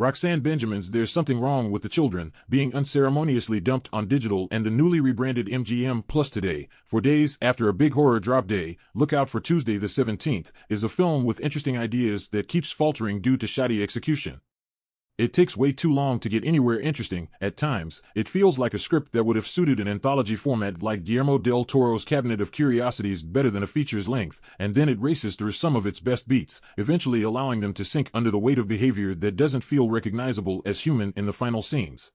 Roxanne Benjamin's There's Something Wrong with the Children being unceremoniously dumped on digital and the newly rebranded MGM Plus today, for days after a big horror drop day. Look out for Tuesday the 17th, is a film with interesting ideas that keeps faltering due to shoddy execution. It takes way too long to get anywhere interesting. At times, it feels like a script that would have suited an anthology format like Guillermo del Toro's Cabinet of Curiosities better than a feature's length, and then it races through some of its best beats, eventually allowing them to sink under the weight of behavior that doesn't feel recognizable as human in the final scenes.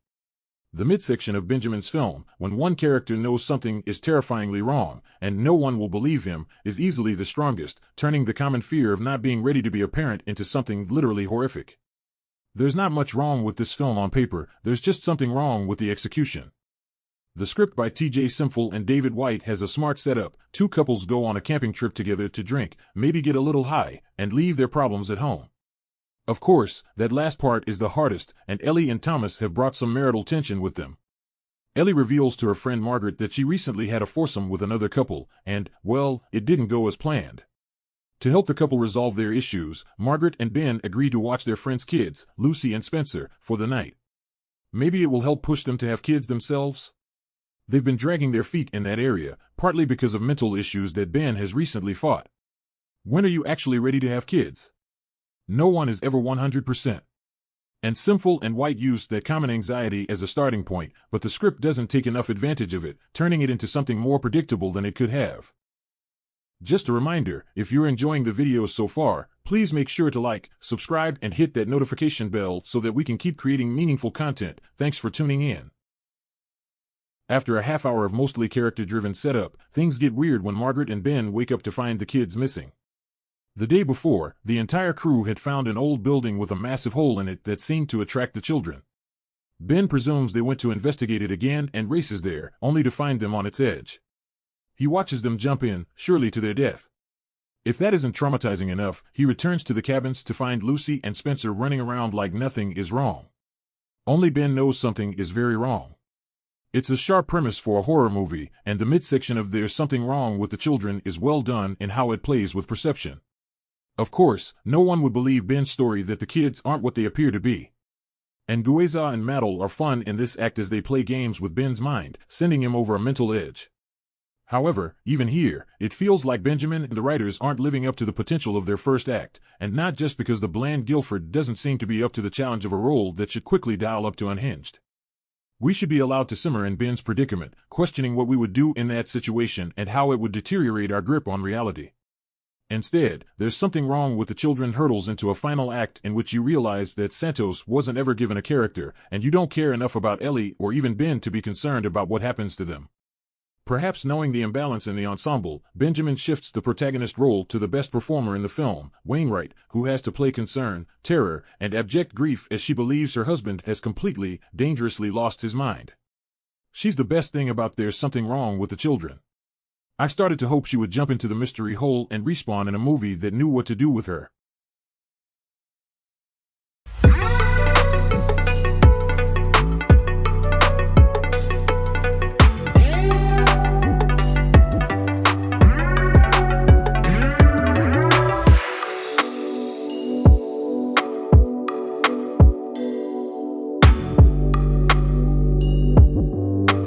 The midsection of Benjamin's film, when one character knows something is terrifyingly wrong, and no one will believe him, is easily the strongest, turning the common fear of not being ready to be a parent into something literally horrific. There's not much wrong with this film on paper, there's just something wrong with the execution. The script by T.J. Cimfel and David White has a smart setup. Two couples go on a camping trip together to drink, maybe get a little high, and leave their problems at home. Of course, that last part is the hardest, and Ellie and Thomas have brought some marital tension with them. Ellie reveals to her friend Margaret that she recently had a foursome with another couple, and, well, it didn't go as planned. To help the couple resolve their issues, Margaret and Ben agree to watch their friends' kids, Lucy and Spencer, for the night. Maybe it will help push them to have kids themselves? They've been dragging their feet in that area, partly because of mental issues that Ben has recently fought. When are you actually ready to have kids? No one is ever 100%. And Cimfel and White used that common anxiety as a starting point, but the script doesn't take enough advantage of it, turning it into something more predictable than it could have. Just a reminder, if you're enjoying the videos so far, please make sure to like, subscribe, and hit that notification bell so that we can keep creating meaningful content. Thanks for tuning in. After a half hour of mostly character-driven setup, things get weird when Margaret and Ben wake up to find the kids missing. The day before, the entire crew had found an old building with a massive hole in it that seemed to attract the children. Ben presumes they went to investigate it again and races there, only to find them on its edge. He watches them jump in, surely to their death. If that isn't traumatizing enough, he returns to the cabins to find Lucy and Spencer running around like nothing is wrong. Only Ben knows something is very wrong. It's a sharp premise for a horror movie, and the midsection of There's Something Wrong with the Children is well done in how it plays with perception. Of course, no one would believe Ben's story that the kids aren't what they appear to be. And Gueza and Maddle are fun in this act as they play games with Ben's mind, sending him over a mental edge. However, even here, it feels like Benjamin and the writers aren't living up to the potential of their first act, and not just because the bland Gilford doesn't seem to be up to the challenge of a role that should quickly dial up to unhinged. We should be allowed to simmer in Ben's predicament, questioning what we would do in that situation and how it would deteriorate our grip on reality. Instead, There's Something Wrong with the Children hurtles into a final act in which you realize that Santos wasn't ever given a character, and you don't care enough about Ellie or even Ben to be concerned about what happens to them. Perhaps knowing the imbalance in the ensemble, Benjamin shifts the protagonist role to the best performer in the film, Wainwright, who has to play concern, terror, and abject grief as she believes her husband has completely, dangerously lost his mind. She's the best thing about There's Something Wrong with the Children. I started to hope she would jump into the mystery hole and respawn in a movie that knew what to do with her.